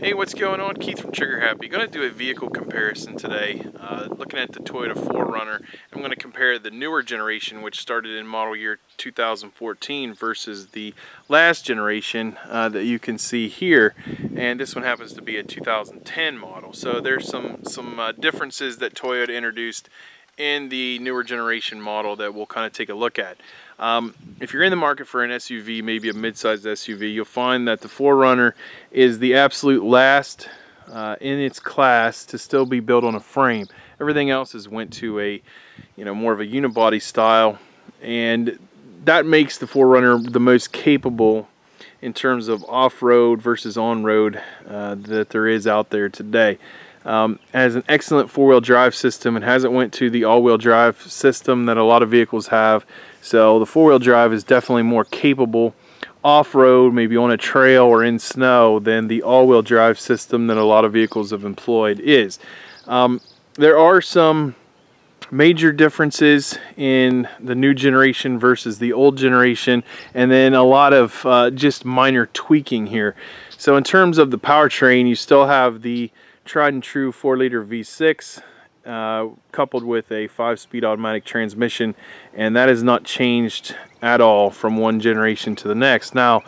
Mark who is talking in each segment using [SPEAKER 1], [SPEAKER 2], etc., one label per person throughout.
[SPEAKER 1] Hey, what's going on? Keith from Trigger Happy. Going to do a vehicle comparison today, looking at the Toyota 4Runner. I'm going to compare the newer generation, which started in model year 2014, versus the last generation that you can see here. And this one happens to be a 2010 model. So there's some differences that Toyota introduced in the newer generation model that we'll kind of take a look at. If you're in the market for an SUV, maybe a mid-sized SUV, you'll find that the 4Runner is the absolute last in its class to still be built on a frame. Everything else has went to a, more of a unibody style, and that makes the 4Runner the most capable in terms of off-road versus on-road that there is out there today. It has an excellent four-wheel drive system. It hasn't went to the all-wheel drive system that a lot of vehicles have. So the four-wheel drive is definitely more capable off-road, maybe on a trail or in snow, than the all-wheel drive system that a lot of vehicles have employed is. There are some major differences in the new generation versus the old generation, and then a lot of just minor tweaking here. So in terms of the powertrain, you still have the tried and true 4-liter V6 coupled with a 5-speed automatic transmission, and that has not changed at all from one generation to the next. Now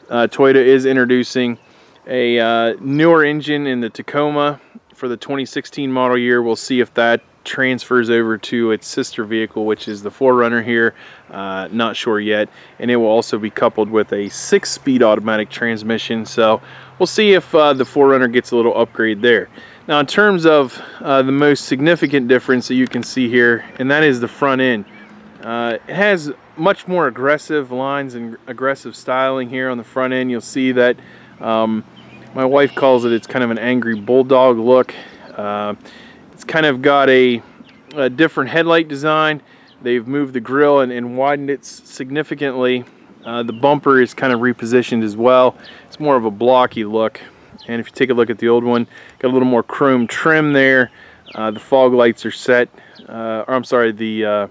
[SPEAKER 1] Toyota is introducing a newer engine in the Tacoma for the 2016 model year. We'll see if that transfers over to its sister vehicle, which is the 4Runner here. Not sure yet. And it will also be coupled with a 6-speed automatic transmission, so we'll see if the 4Runner gets a little upgrade there. Now in terms of the most significant difference that you can see here, and that is the front end. It has much more aggressive lines and aggressive styling here on the front end. You'll see that my wife calls it's kind of an angry bulldog look. It's kind of got a different headlight design. They've moved the grille and widened it significantly. The bumper is kind of repositioned as well. It's more of a blocky look. And if you take a look at the old one, got a little more chrome trim there. The fog lights are set, the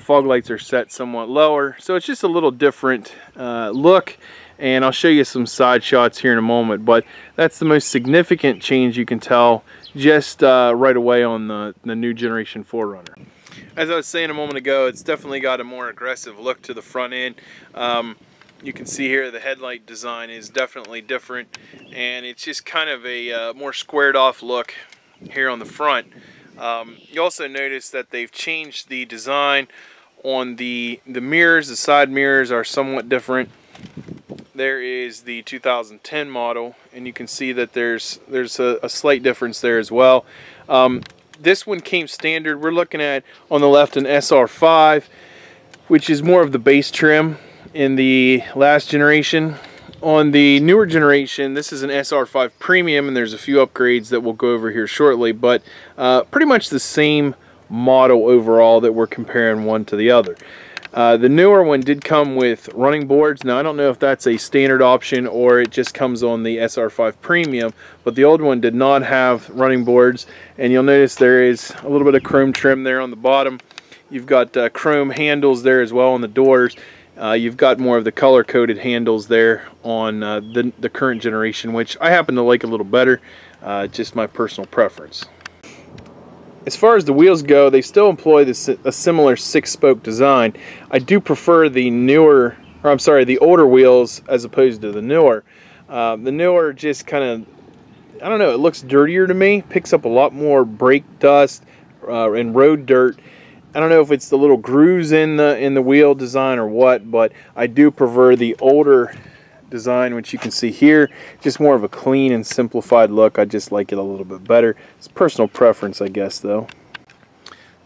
[SPEAKER 1] fog lights are set somewhat lower. So it's just a little different look. And I'll show you some side shots here in a moment, but that's the most significant change you can tell just right away on the new generation 4Runner. As I was saying a moment ago, it's definitely got a more aggressive look to the front end. You can see here the headlight design is definitely different, and it's just kind of a more squared off look here on the front. You also notice that they've changed the design on the mirrors. The side mirrors are somewhat different. There is the 2010 model, and you can see that there's a slight difference there as well. This one came standard. We're looking at on the left an SR5, which is more of the base trim in the last generation. On the newer generation, this is an SR5 Premium, and there's a few upgrades that we'll go over here shortly, but pretty much the same model overall that we're comparing one to the other. The newer one did come with running boards. Now I don't know if that's a standard option or it just comes on the SR5 Premium, but the old one did not have running boards, and you'll notice there is a little bit of chrome trim there on the bottom. You've got chrome handles there as well on the doors. You've got more of the color-coded handles there on the current generation, which I happen to like a little better, just my personal preference. As far as the wheels go, they still employ a similar 6-spoke design. I do prefer the older wheels as opposed to the newer. The newer just kind of, I don't know, it looks dirtier to me. Picks up a lot more brake dust and road dirt. I don't know if it's the little grooves in the wheel design or what, but I do prefer the older design, which you can see here. Just more of a clean and simplified look. I just like it a little bit better. It's personal preference, I guess, though.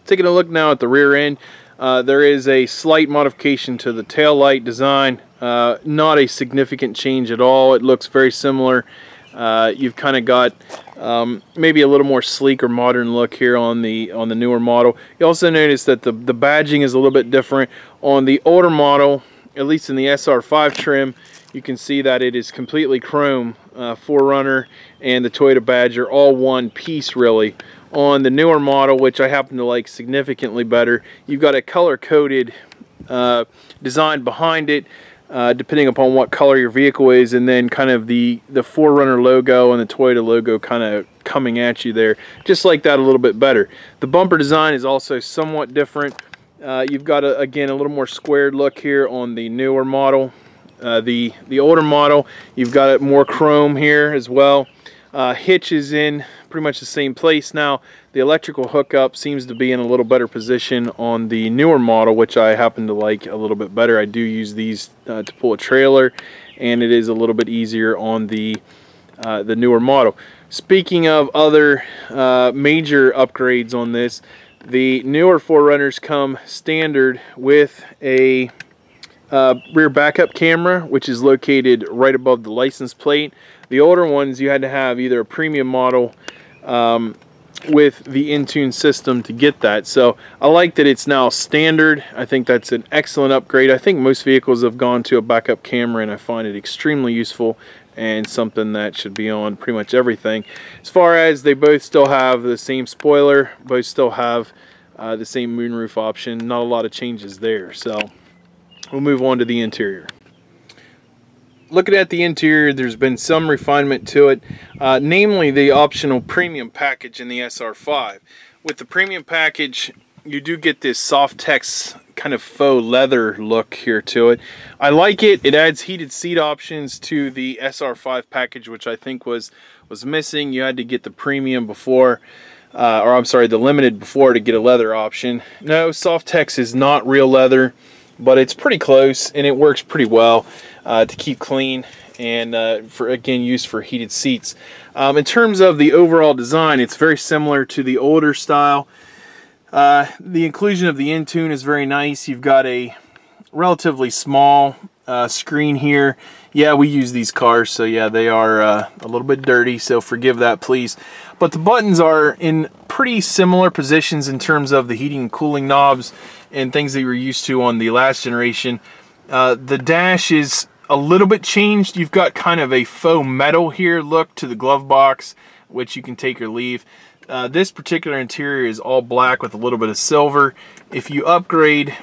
[SPEAKER 1] Taking a look now at the rear end, there is a slight modification to the tail light design. Not a significant change at all. It looks very similar. You've kind of got maybe a little more sleek or modern look here on the newer model. You also notice that the badging is a little bit different. On the older model, at least in the SR5 trim, you can see that it is completely chrome. 4Runner and the Toyota badge are all one piece, really. On the newer model, which I happen to like significantly better, you've got a color-coded design behind it. depending upon what color your vehicle is, and then kind of the 4Runner logo and the Toyota logo kind of coming at you there, just like that, a little bit better. The bumper design is also somewhat different. You've got again a little more squared look here on the newer model. The older model, you've got it more chrome here as well. Hitch is in pretty much the same place now. The electrical hookup seems to be in a little better position on the newer model, which I happen to like a little bit better. I do use these to pull a trailer, and it is a little bit easier on the newer model. Speaking of other major upgrades on this, the newer 4Runners come standard with a rear backup camera, which is located right above the license plate. The older ones, you had to have either a premium model with the Intune system to get that. So I like that it's now standard. I think that's an excellent upgrade. I think most vehicles have gone to a backup camera, and I find it extremely useful and something that should be on pretty much everything. As far as they both still have the same spoiler, both still have the same moonroof option. Not a lot of changes there. So we'll move on to the interior. Looking at the interior, there's been some refinement to it, namely the optional premium package in the SR5. With the premium package, you do get this soft text kind of faux leather look here to it. I like it. It adds heated seat options to the SR5 package, which I think was missing. You had to get the premium before, or I'm sorry, the limited before to get a leather option. No, soft text is not real leather, but it's pretty close, and it works pretty well to keep clean and for, again, use for heated seats. In terms of the overall design, it's very similar to the older style. The inclusion of the Intune is very nice. You've got a relatively small screen here. Yeah, we use these cars, so yeah, they are a little bit dirty, so forgive that, please. But the buttons are in pretty similar positions in terms of the heating and cooling knobs and things that you were used to on the last generation. The dash is a little bit changed. You've got kind of a faux metal here look to the glove box, which you can take or leave. This particular interior is all black with a little bit of silver. If you upgrade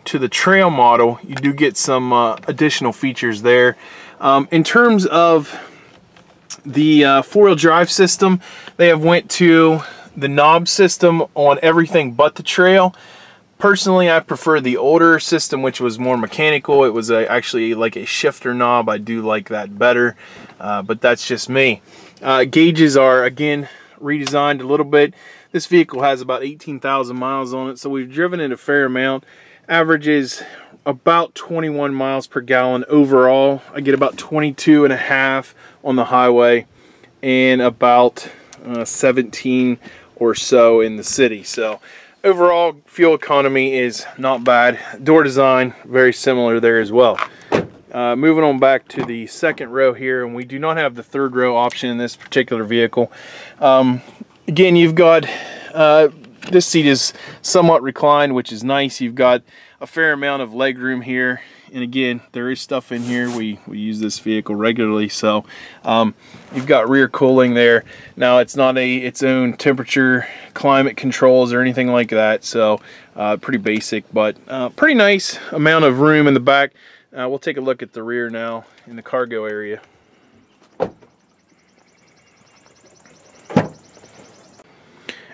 [SPEAKER 1] to the trail model, you do get some additional features there. In terms of the four-wheel drive system, they have went to the knob system on everything but the trail. Personally, I prefer the older system, which was more mechanical. It was actually like a shifter knob. I do like that better, but that's just me. Gauges are, again, redesigned a little bit. This vehicle has about 18,000 miles on it, so we've driven it a fair amount. Averages about 21 miles per gallon overall. I get about 22.5 on the highway and about 17 or so in the city. So overall, fuel economy is not bad. Door design, very similar there as well. Moving on back to the second row here, and we do not have the third row option in this particular vehicle. Again, you've got, this seat is somewhat reclined, which is nice. You've got a fair amount of leg room here, and again, there is stuff in here. We use this vehicle regularly, so you've got rear cooling there. Now, it's not its own temperature climate controls or anything like that, so pretty basic, but pretty nice amount of room in the back. We'll take a look at the rear now in the cargo area.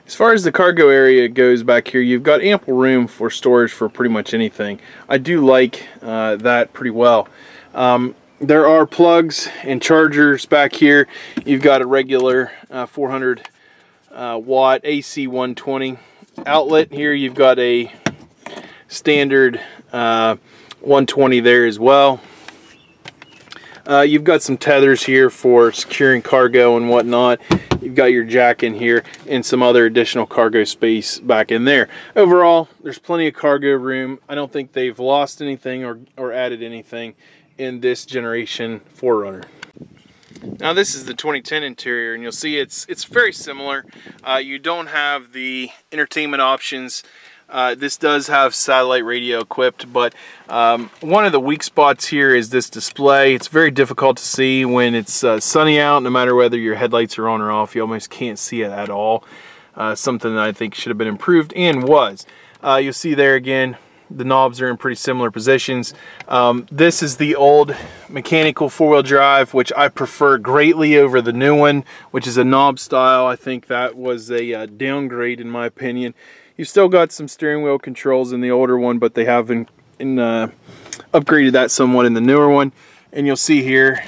[SPEAKER 1] As far as the cargo area goes back here, you've got ample room for storage for pretty much anything. I do like that pretty well. There are plugs and chargers back here. You've got a regular 400 watt AC 120 outlet here. You've got a standard 120 there as well. You've got some tethers here for securing cargo and whatnot. You've got your jack in here and some other additional cargo space back in there. Overall, there's plenty of cargo room. I don't think they've lost anything or added anything in this generation 4Runner. Now, this is the 2010 interior, and you'll see it's very similar. You don't have the entertainment options. This does have satellite radio equipped, but one of the weak spots here is this display. It's very difficult to see when it's sunny out. No matter whether your headlights are on or off, you almost can't see it at all. Something that I think should have been improved and was. You'll see there again, The knobs are in pretty similar positions. This is the old mechanical four-wheel drive, which I prefer greatly over the new one, which is a knob style. I think that was a downgrade in my opinion. You've still got some steering wheel controls in the older one, but they have upgraded that somewhat in the newer one. And you'll see here,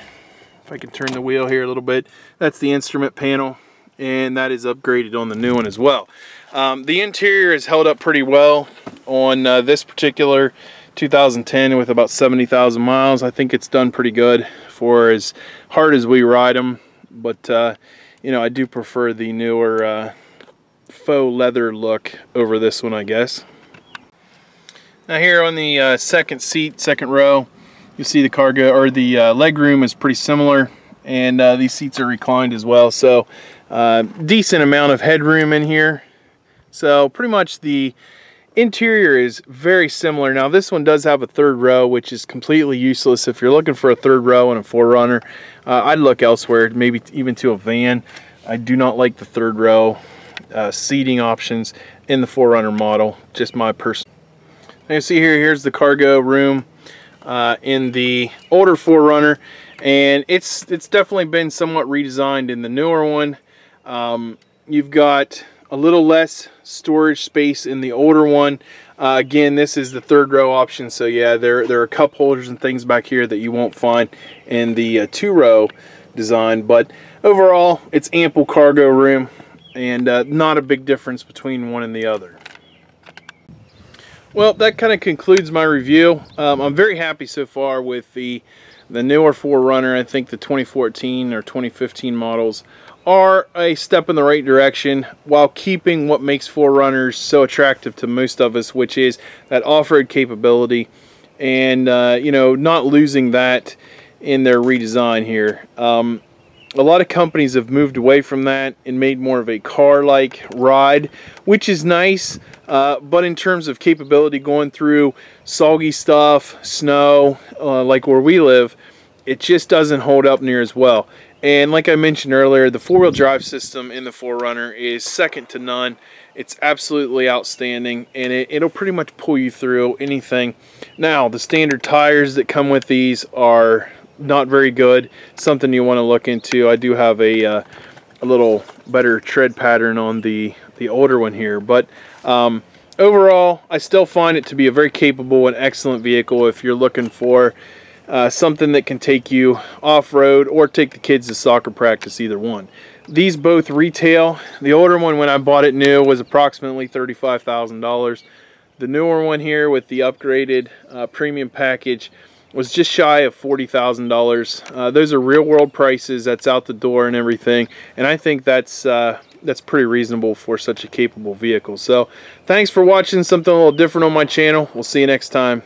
[SPEAKER 1] if I can turn the wheel here a little bit, that's the instrument panel, and that is upgraded on the new one as well. The interior is held up pretty well on this particular 2010 with about 70,000 miles. I think it's done pretty good for as hard as we ride them, but you know, I do prefer the newer faux leather look over this one, I guess. Now here on the second seat, second row, you see the cargo or the legroom is pretty similar, and these seats are reclined as well, so decent amount of headroom in here. So pretty much the interior is very similar. Now this one does have a third row, which is completely useless. If you're looking for a third row in a 4Runner, I'd look elsewhere, maybe even to a van. I do not like the third row seating options in the 4Runner model, just my personal. Now you see here, here's the cargo room in the older 4Runner, and it's definitely been somewhat redesigned in the newer one. You've got a little less storage space in the older one. Again, this is the third row option, so yeah, there are cup holders and things back here that you won't find in the two row design, but overall it's ample cargo room, and not a big difference between one and the other. Well, that kind of concludes my review. I'm very happy so far with the newer 4Runner. I think the 2014 or 2015 models are a step in the right direction while keeping what makes 4Runners so attractive to most of us, which is that off-road capability, and you know, not losing that in their redesign here. A lot of companies have moved away from that and made more of a car-like ride, which is nice, but in terms of capability going through soggy stuff, snow, like where we live, it just doesn't hold up near as well. And like I mentioned earlier, the four-wheel drive system in the 4Runner is second to none. It's absolutely outstanding, and it'll pretty much pull you through anything. Now, the standard tires that come with these are not very good. Something you want to look into. I do have a little better tread pattern on the older one here, but overall, I still find it to be a very capable and excellent vehicle if you're looking for something that can take you off-road or take the kids to soccer practice, either one. These both retail. The older one, when I bought it new, was approximately $35,000. The newer one here with the upgraded premium package was just shy of $40,000. Those are real-world prices. That's out the door and everything, and I think that's pretty reasonable for such a capable vehicle. So thanks for watching something a little different on my channel. We'll see you next time.